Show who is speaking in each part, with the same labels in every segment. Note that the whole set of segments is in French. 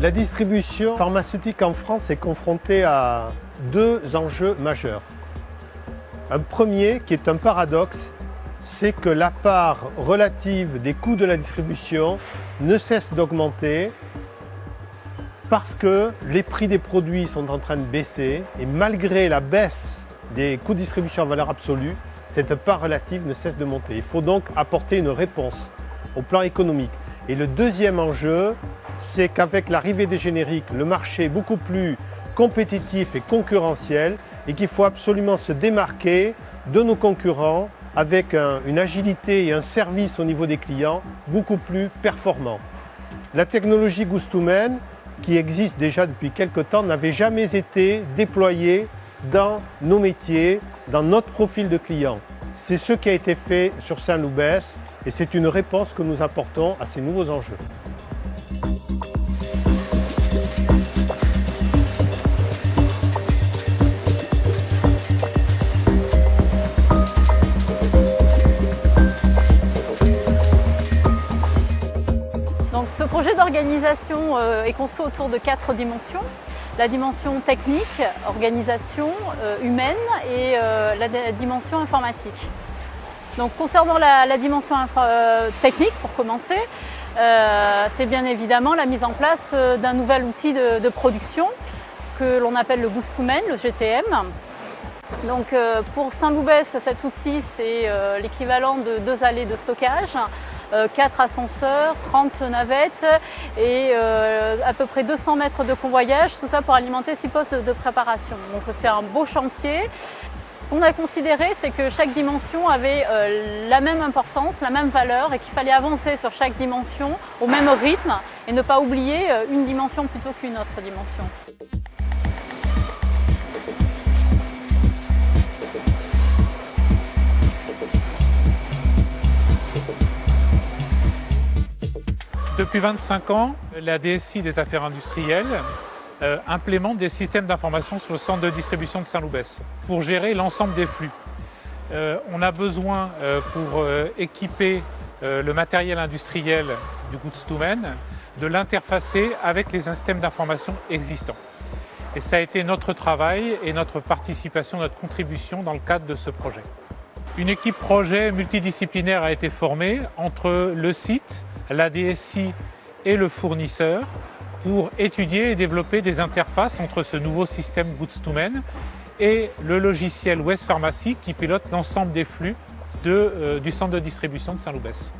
Speaker 1: La distribution pharmaceutique en France est confrontée à deux enjeux majeurs. Un premier, qui est un paradoxe, c'est que la part relative des coûts de la distribution ne cesse d'augmenter parce que les prix des produits sont en train de baisser et malgré la baisse des coûts de distribution en valeur absolue, cette part relative ne cesse de monter. Il faut donc apporter une réponse au plan économique. Et le deuxième enjeu, c'est qu'avec l'arrivée des génériques, le marché est beaucoup plus compétitif et concurrentiel et qu'il faut absolument se démarquer de nos concurrents avec une agilité et un service au niveau des clients beaucoup plus performants. La technologie Goustoumane, qui existe déjà depuis quelque temps, n'avait jamais été déployée dans nos métiers, dans notre profil de client. C'est ce qui a été fait sur Saint-Loubès et c'est une réponse que nous apportons à ces nouveaux enjeux.
Speaker 2: Donc, ce projet d'organisation est conçu autour de 4 dimensions. La dimension technique, organisation, humaine et la dimension informatique. Donc, concernant la dimension technique, pour commencer, c'est bien évidemment la mise en place d'un nouvel outil de production que l'on appelle le Goustoumane, le GTM. Donc, pour Saint-Loubès, cet outil, c'est l'équivalent de 2 allées de stockage, 4 ascenseurs, 30 navettes et à peu près 200 mètres de convoyage, tout ça pour alimenter 6 postes de préparation. Donc c'est un beau chantier. Ce qu'on a considéré, c'est que chaque dimension avait la même importance, la même valeur et qu'il fallait avancer sur chaque dimension au même rythme et ne pas oublier une dimension plutôt qu'une autre dimension.
Speaker 3: Depuis 25 ans, la DSI des affaires industrielles implémente des systèmes d'information sur le centre de distribution de Saint-Loubès pour gérer l'ensemble des flux. On a besoin, pour équiper le matériel industriel du Goustoumane, de l'interfacer avec les systèmes d'information existants. Et ça a été notre travail et notre participation, notre contribution dans le cadre de ce projet. Une équipe projet multidisciplinaire a été formée entre le site, la DSI et le fournisseur pour étudier et développer des interfaces entre ce nouveau système Goustoumane et le logiciel West Pharmacy qui pilote l'ensemble des flux du centre de distribution de Saint-Loubès.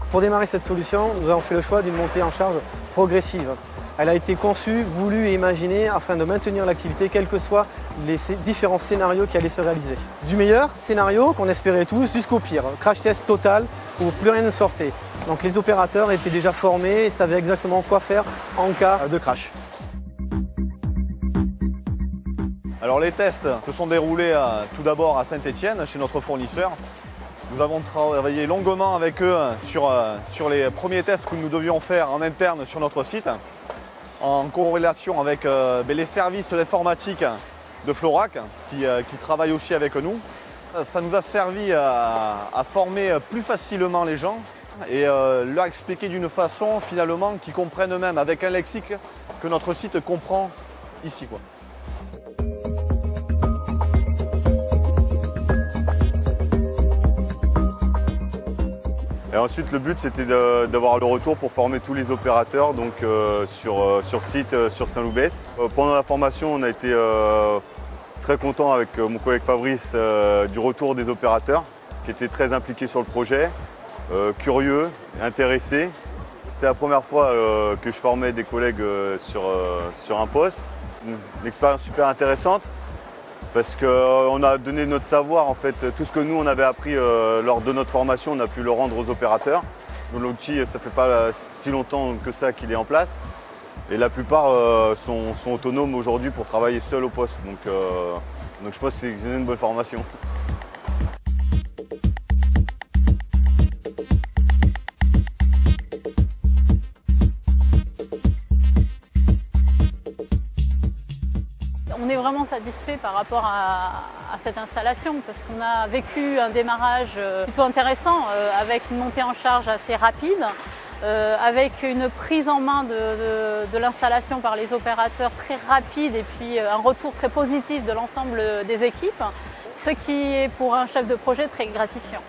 Speaker 4: Pour démarrer cette solution, nous avons fait le choix d'une montée en charge progressive. Elle a été conçue, voulue et imaginée afin de maintenir l'activité quels que soient les différents scénarios qui allaient se réaliser. Du meilleur scénario qu'on espérait tous jusqu'au pire, crash test total où plus rien ne sortait. Donc les opérateurs étaient déjà formés et savaient exactement quoi faire en cas de crash.
Speaker 5: Alors les tests se sont déroulés tout d'abord à Saint-Étienne, chez notre fournisseur. Nous avons travaillé longuement avec eux sur les premiers tests que nous devions faire en interne sur notre site, en corrélation avec les services d'informatique de Florac qui travaillent aussi avec nous. Ça nous a servi à former plus facilement les gens et leur expliquer d'une façon finalement qu'ils comprennent eux-mêmes avec un lexique que notre site comprend ici, quoi.
Speaker 6: Et ensuite, le but, c'était d'avoir le retour pour former tous les opérateurs donc, sur site, sur Saint-Loubès. Pendant la formation, on a été très content avec mon collègue Fabrice du retour des opérateurs qui étaient très impliqués sur le projet, curieux, intéressés. C'était la première fois que je formais des collègues sur un poste. Une expérience super intéressante. Parce qu'on a donné notre savoir, en fait, tout ce que nous on avait appris lors de notre formation, on a pu le rendre aux opérateurs. L'outil, ça ne fait pas si longtemps que ça qu'il est en place. Et la plupart sont autonomes aujourd'hui pour travailler seuls au poste. Donc je pense que c'est une bonne formation.
Speaker 2: On est vraiment satisfaits par rapport à cette installation parce qu'on a vécu un démarrage plutôt intéressant avec une montée en charge assez rapide, avec une prise en main de l'installation par les opérateurs très rapide et puis un retour très positif de l'ensemble des équipes, ce qui est pour un chef de projet très gratifiant.